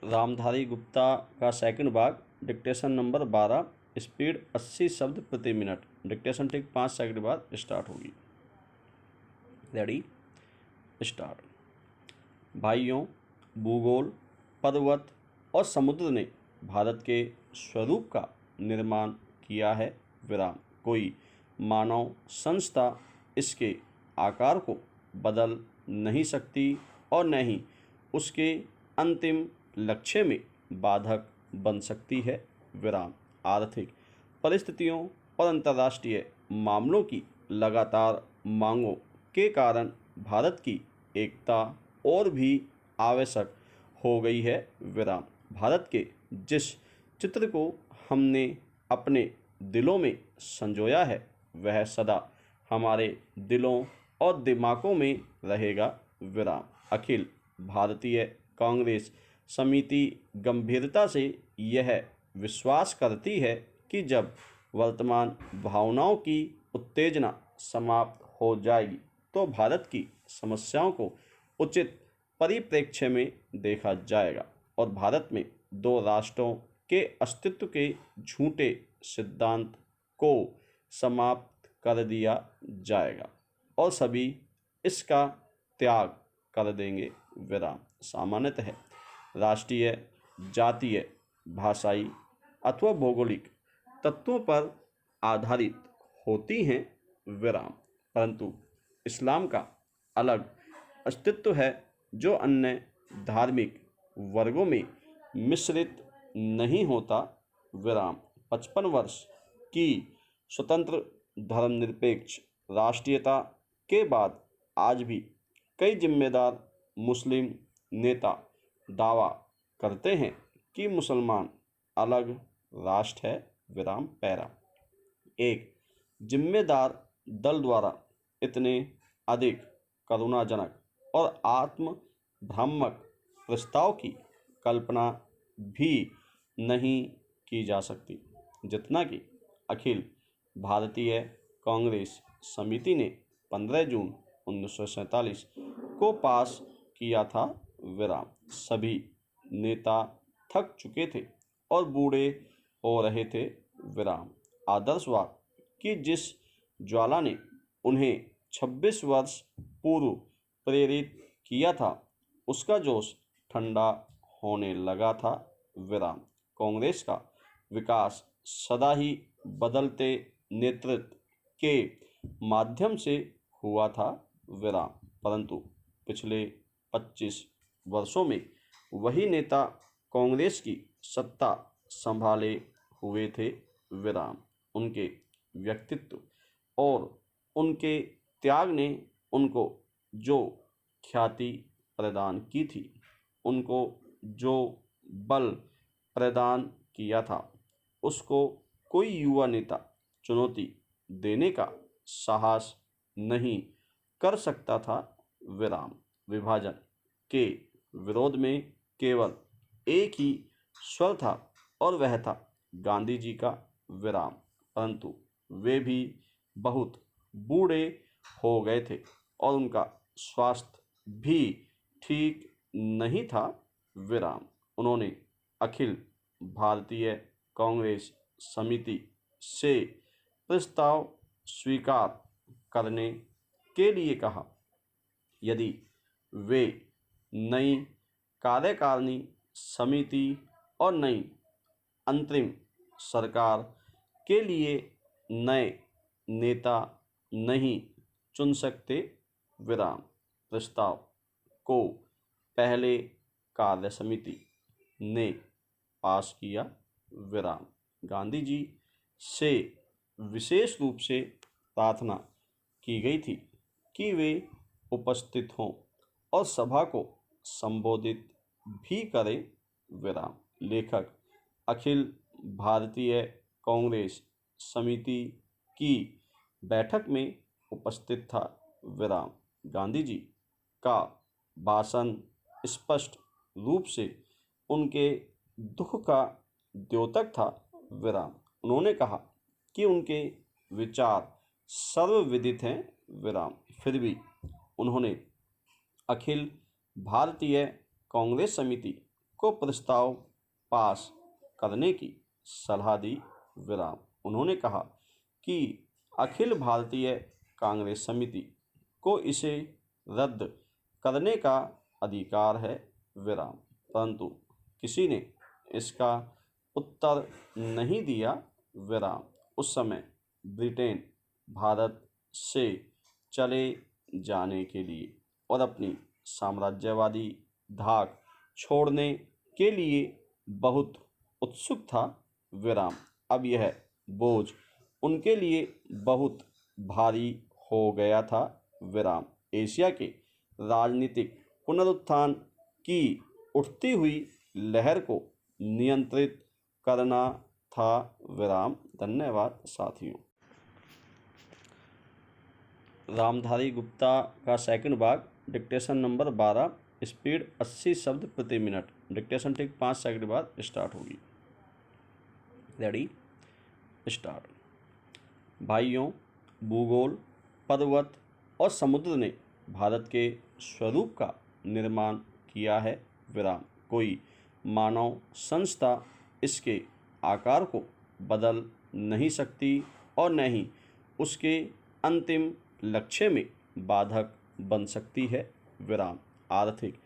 रामधारी गुप्ता का सेकंड भाग, dictation number 12, speed 80 शब्द प्रति मिनट। डिक्टेशन ठीक 5 सेकंड बाद स्टार्ट होगी। Ready, start. भाइयों, भूगोल, पर्वत और समुद्र ने भारत के स्वरूप का निर्माण किया है, विराम। कोई मानव संस्था इसके आकार को बदल नहीं सकती और न ही उसके अंतिम लक्ष्य में बाधक बन सकती है, विराम। आर्थिक परिस्थितियों और अंतर्राष्ट्रीय मामलों की लगातार मांगों के कारण भारत की एकता और भी आवश्यक हो गई है, विराम। भारत के जिस चित्र को हमने अपने दिलों में संजोया है वह सदा हमारे दिलों और दिमागों में रहेगा, विराम। अखिल भारतीय कांग्रेस समिति गंभीरता से यह विश्वास करती है कि जब वर्तमान भावनाओं की उत्तेजना समाप्त हो जाएगी तो भारत की समस्याओं को उचित परिप्रेक्ष्य में देखा जाएगा और भारत में दो राष्ट्रों के अस्तित्व के झूठे सिद्धांत को समाप्त कर दिया जाएगा और सभी इसका त्याग कर देंगे, विराम। सामान्यतः राष्ट्रीय, जातीय, भाषाई अथवा भौगोलिक तत्वों पर आधारित होती हैं, विराम। परंतु इस्लाम का अलग अस्तित्व है जो अन्य धार्मिक वर्गों में मिश्रित नहीं होता, विराम। 55 वर्ष की स्वतंत्र धर्मनिरपेक्ष राष्ट्रीयता के बाद आज भी कई जिम्मेदार मुस्लिम नेता दावा करते हैं कि मुसलमान अलग राष्ट्र है, विराम। पैरा। एक जिम्मेदार दल द्वारा इतने अधिक करुणाजनक और आत्मभ्रामक प्रस्ताव की कल्पना भी नहीं की जा सकती जितना कि अखिल भारतीय कांग्रेस समिति ने 15 जून 1947 को पास किया था, विराम। सभी नेता थक चुके थे और बूढ़े हो रहे थे, विराम। आदर्शवाद की जिस ज्वाला ने उन्हें 26 वर्ष पूर्व प्रेरित किया था उसका जोश ठंडा होने लगा था, विराम। कांग्रेस का विकास सदा ही बदलते नेतृत्व के माध्यम से हुआ था, विराम। परंतु पिछले 25 वर्षों में वही नेता कांग्रेस की सत्ता संभाले हुए थे, विराम। उनके व्यक्तित्व और उनके त्याग ने उनको जो ख्याति प्रदान की थी, उनको जो बल प्रदान किया था, उसको कोई युवा नेता चुनौती देने का साहस नहीं कर सकता था, विराम। विभाजन के विरोध में केवल एक ही स्वर था और वह था गांधी जी का, विराम। परंतु वे भी बहुत बूढ़े हो गए थे और उनका स्वास्थ्य भी ठीक नहीं था, विराम। उन्होंने अखिल भारतीय कांग्रेस समिति से प्रस्ताव स्वीकार करने के लिए कहा। यदि वे नई कार्यकारिणी समिति और नई अंतरिम सरकार के लिए नए नेता नहीं चुन सकते, विराम। प्रस्ताव को पहले कार्य समिति ने पास किया, विराम। गांधी जी से विशेष रूप से प्रार्थना की गई थी कि वे उपस्थित हों और सभा को संबोधित भी करें, विराम। लेखक अखिल भारतीय कांग्रेस समिति की बैठक में उपस्थित था, विराम। गांधी जी का भाषण स्पष्ट रूप से उनके दुख का द्योतक था, विराम। उन्होंने कहा कि उनके विचार सर्वविदित हैं, विराम। फिर भी उन्होंने अखिल भारतीय कांग्रेस समिति को प्रस्ताव पास करने की सलाह दी। विराम। उन्होंने कहा कि अखिल भारतीय कांग्रेस समिति को इसे रद्द करने का अधिकार है। विराम। परंतु किसी ने इसका उत्तर नहीं दिया। विराम। उस समय ब्रिटेन भारत से चले जाने के लिए और अपनी साम्राज्यवादी धाक छोड़ने के लिए बहुत उत्सुक था। विराम। अब यह बोझ उनके लिए बहुत भारी हो गया था। विराम। एशिया के राजनीतिक पुनरुत्थान की उठती हुई लहर को नियंत्रित करना था। विराम। धन्यवाद साथियों। रामधारी गुप्ता का सेकंड भाग, डिक्टेशन नंबर 12, स्पीड 80 शब्द प्रति मिनट। डिक्टेशन ठीक 5 सेकंड बाद स्टार्ट होगी। Ready, start. भाइयों, भूगोल, पर्वत और समुद्र ने भारत के स्वरूप का निर्माण किया है। विराम। कोई मानव संस्था इसके आकार को बदल नहीं सकती और न ही उसके अंतिम लक्ष्य में बाधक बन सकती है। विराम। आर्थिक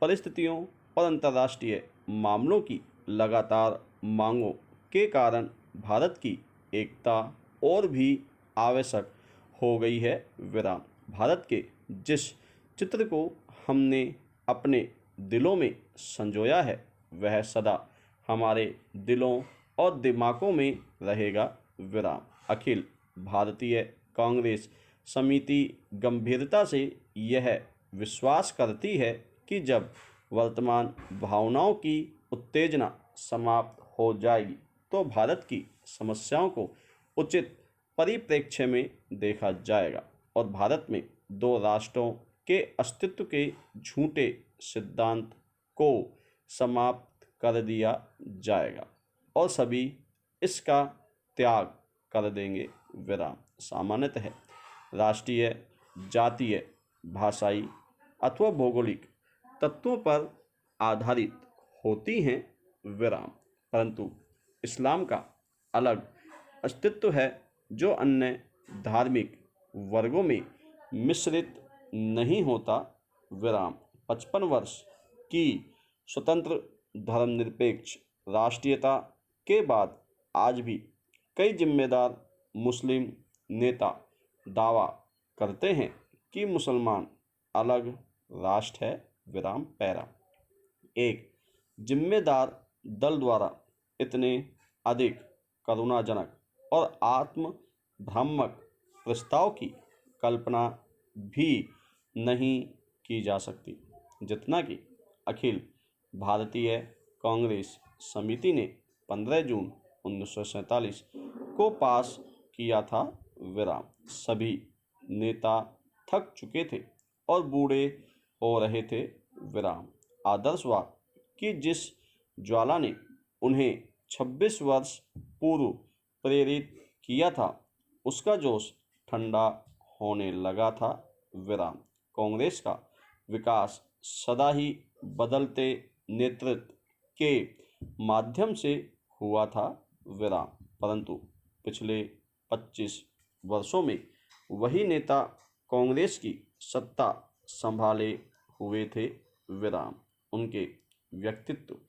परिस्थितियों और अंतर्राष्ट्रीय मामलों की लगातार मांगों के कारण भारत की एकता और भी आवश्यक हो गई है। विराम। भारत के जिस चित्र को हमने अपने दिलों में संजोया है वह सदा हमारे दिलों और दिमागों में रहेगा। विराम। अखिल भारतीय कांग्रेस समिति गंभीरता से यह विश्वास करती है कि जब वर्तमान भावनाओं की उत्तेजना समाप्त हो जाएगी तो भारत की समस्याओं को उचित परिप्रेक्ष्य में देखा जाएगा और भारत में दो राष्ट्रों के अस्तित्व के झूठे सिद्धांत को समाप्त कर दिया जाएगा और सभी इसका त्याग कर देंगे। विराम। सामान्यतः राष्ट्रीय, जातीय, भाषाई अथवा भौगोलिक तत्वों पर आधारित होती हैं। विराम। परंतु इस्लाम का अलग अस्तित्व है जो अन्य धार्मिक वर्गों में मिश्रित नहीं होता। विराम। 55 वर्ष की स्वतंत्र धर्मनिरपेक्ष राष्ट्रीयता के बाद आज भी कई जिम्मेदार मुस्लिम नेता दावा करते हैं कि मुसलमान अलग राष्ट्र है। विराम। पैरा। एक जिम्मेदार दल द्वारा इतने अधिक करुणाजनक और आत्मभ्रामक प्रस्ताव की कल्पना भी नहीं की जा सकती जितना कि अखिल भारतीय कांग्रेस समिति ने 15 जून 1947 को पास किया था। विराम। सभी नेता थक चुके थे और बूढ़े हो रहे थे। विराम। आदर्शवाद की जिस ज्वाला ने उन्हें 26 वर्ष पूर्व प्रेरित किया था उसका जोश ठंडा होने लगा था। विराम। कांग्रेस का विकास सदा ही बदलते नेतृत्व के माध्यम से हुआ था। विराम। परंतु पिछले 25 वर्षों में वही नेता कांग्रेस की सत्ता संभाले हुए थे। विराम। उनके व्यक्तित्व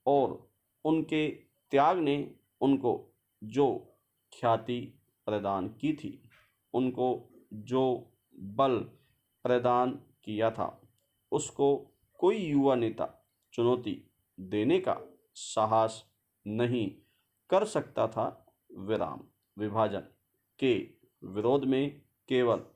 और उनके त्याग ने उनको जो ख्याति प्रदान की थी, उनको जो बल प्रदान किया था, उसको कोई युवा नेता चुनौती देने का साहस नहीं कर सकता था। विराम। विभाजन के विरोध में केवल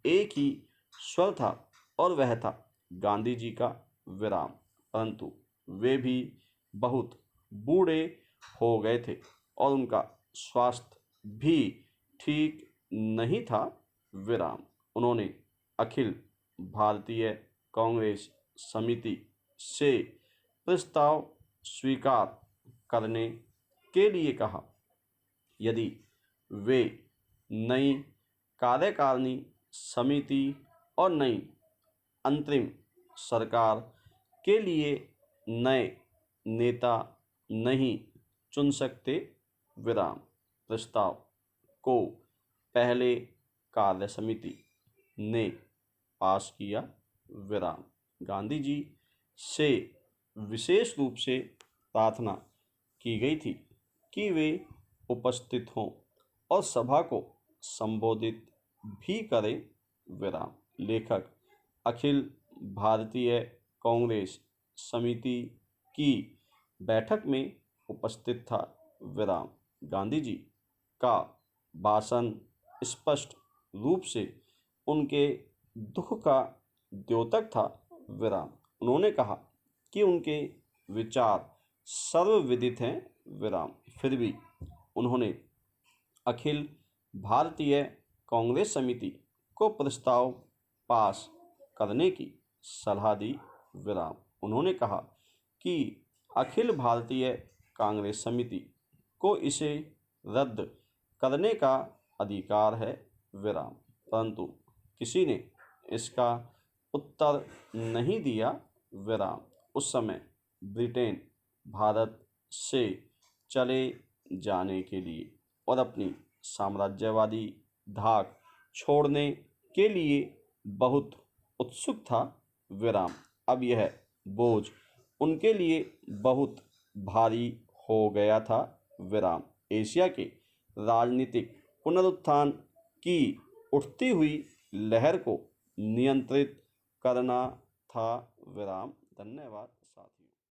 एक ही स्वर था और वह था गांधी जी का। विराम। परंतु वे भी बहुत बूढ़े हो गए थे और उनका स्वास्थ्य भी ठीक नहीं था। विराम। उन्होंने अखिल भारतीय कांग्रेस समिति से प्रस्ताव स्वीकार करने के लिए कहा। यदि वे नई कार्यकारिणी समिति और नई अंतरिम सरकार के लिए नए नेता नहीं चुन सकते विराम। प्रस्ताव को पहले कार्य समिति ने पास किया विराम। गांधी जी से विशेष रूप से प्रार्थना की गई थी कि वे उपस्थित हों और सभा को संबोधित भी करें विराम। लेखक अखिल भारतीय कांग्रेस समिति की बैठक में उपस्थित था विराम। गांधी जी का भाषण स्पष्ट रूप से उनके दुख का द्योतक था विराम। उन्होंने कहा कि उनके विचार सर्वविदित हैं विराम। फिर भी उन्होंने अखिल भारतीय कांग्रेस समिति को प्रस्ताव पास करने की सलाह दी विराम। उन्होंने कहा कि अखिल भारतीय कांग्रेस समिति को इसे रद्द करने का अधिकार है विराम। परंतु किसी ने इसका उत्तर नहीं दिया विराम। उस समय ब्रिटेन भारत से चले जाने के लिए और अपनी साम्राज्यवादी धाक छोड़ने के लिए बहुत उत्सुक था विराम। अब यह बोझ उनके लिए बहुत भारी हो गया था विराम। एशिया के राजनीतिक पुनरुत्थान की उठती हुई लहर को नियंत्रित करना था विराम। धन्यवाद।